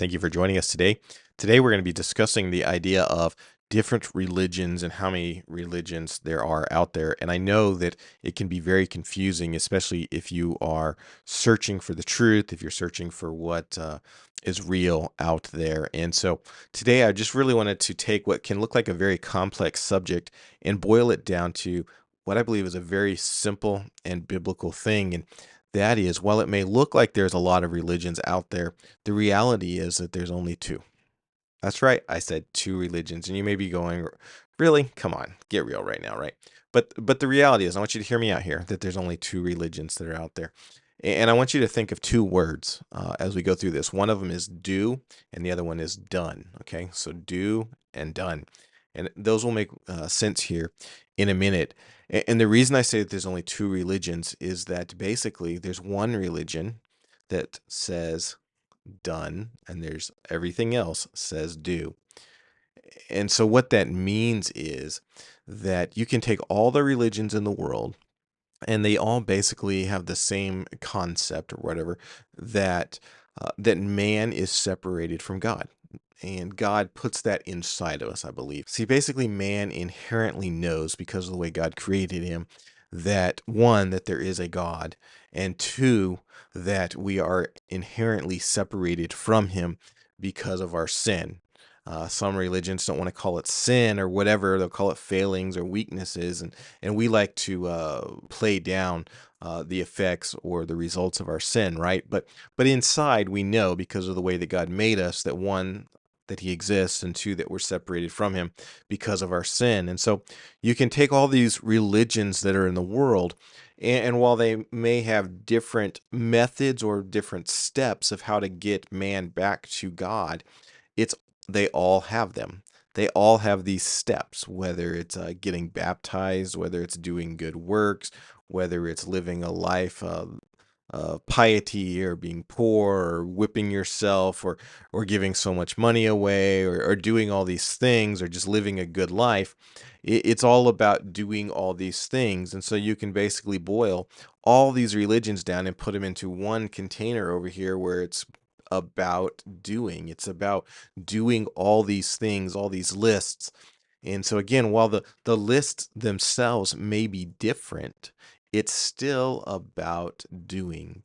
Thank you for joining us today. Today, we're going to be discussing the idea of different religions and how many religions there are out there. And I know that it can be very confusing, especially if you are searching for the truth, if you're searching for what is real out there. And so today, I just really wanted to take what can look like a very complex subject and boil it down to what I believe is a very simple and biblical thing. And that is, while it may look like there's a lot of religions out there, the reality is that there's only two. That's right. I said two religions. And you may be going, really? Come on, get real right now, right? But the reality is, I want you to hear me out here, that there's only two religions that are out there. And I want you to think of two words as we go through this. One of them is do, and the other one is done. Okay, so do and done. And those will make sense here in a minute. And the reason I say that there's only two religions is that basically there's one religion that says done, and there's everything else says do. And so what that means is that you can take all the religions in the world and they all basically have the same concept or whatever, that man is separated from God. And God puts that inside of us, I believe. See, basically, man inherently knows, because of the way God created him, that one, that there is a God, and two, that we are inherently separated from him because of our sin. Some religions don't want to call it sin or whatever; they'll call it failings or weaknesses, and we like to play down the effects or the results of our sin, right? But inside, we know, because of the way that God made us, that one, that he exists, and two, that we're separated from him because of our sin. And so you can take all these religions that are in the world, and while they may have different methods or different steps of how to get man back to God, it's they all have them. They all have these steps, whether it's getting baptized, whether it's doing good works, whether it's living a life piety, or being poor, or whipping yourself, or giving so much money away, or doing all these things, or just living a good life. It's all about doing all these things. And so you can basically boil all these religions down and put them into one container over here, where it's about doing. It's about doing all these things, all these lists. And so again, while the lists themselves may be different, it's still about doing.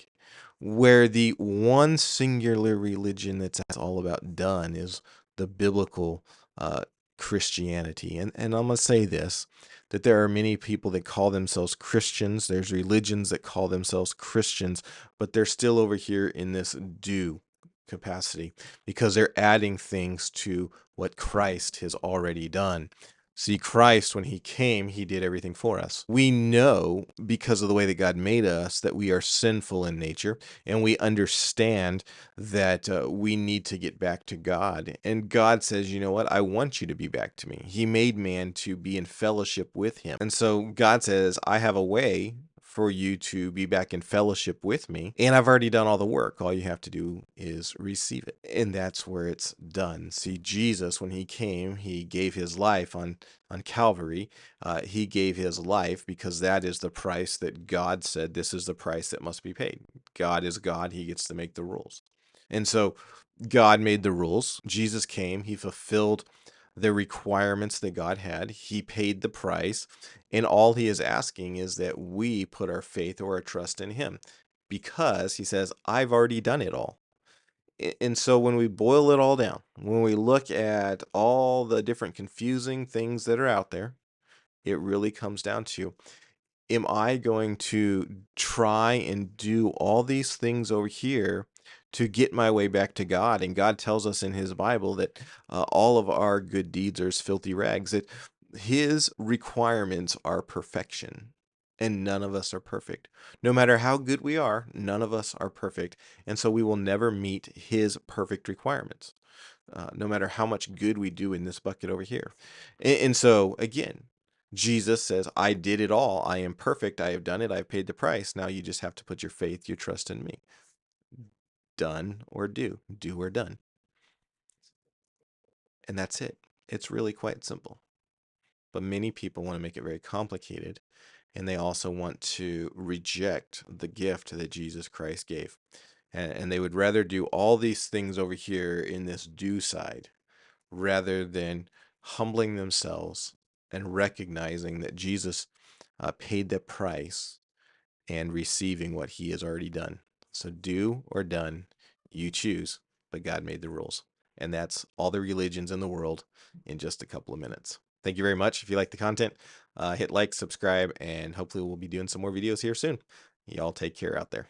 Where the one singular religion that's all about done is the biblical uh, Christianity. And I'm going to say this, that there are many people that call themselves Christians. There's religions that call themselves Christians, but they're still over here in this do capacity, because they're adding things to what Christ has already done. See, Christ, when he came, he did everything for us. We know, because of the way that God made us, that we are sinful in nature, and we understand that we need to get back to God. And God says, you know what? I want you to be back to me. He made man to be in fellowship with him. And so God says, I have a way for you to be back in fellowship with me. And I've already done all the work. All you have to do is receive it. And that's where it's done. See, Jesus, when he came, he gave his life on Calvary. He gave his life because that is the price that God said, this is the price that must be paid. God is God. He gets to make the rules. And so God made the rules. Jesus came. He fulfilled the requirements that God had. He paid the price. And all he is asking is that we put our faith or our trust in him, because he says, I've already done it all. And so when we boil it all down, when we look at all the different confusing things that are out there, it really comes down to, am I going to try and do all these things over here to get my way back to God? And God tells us in his Bible that all of our good deeds are as filthy rags, that his requirements are perfection. And none of us are perfect. No matter how good we are, none of us are perfect. And so we will never meet his perfect requirements, no matter how much good we do in this bucket over here. And so, again, Jesus says, I did it all. I am perfect. I have done it. I've paid the price. Now you just have to put your faith, your trust in me. Done or do. Do or done. And that's it. It's really quite simple. But many people want to make it very complicated, and they also want to reject the gift that Jesus Christ gave. and they would rather do all these things over here in this do side rather than humbling themselves and recognizing that Jesus paid the price and receiving what he has already done. So do or done, you choose, but God made the rules. And that's all the religions in the world in just a couple of minutes. Thank you very much. If you like the content, hit like, subscribe, and hopefully we'll be doing some more videos here soon. Y'all take care out there.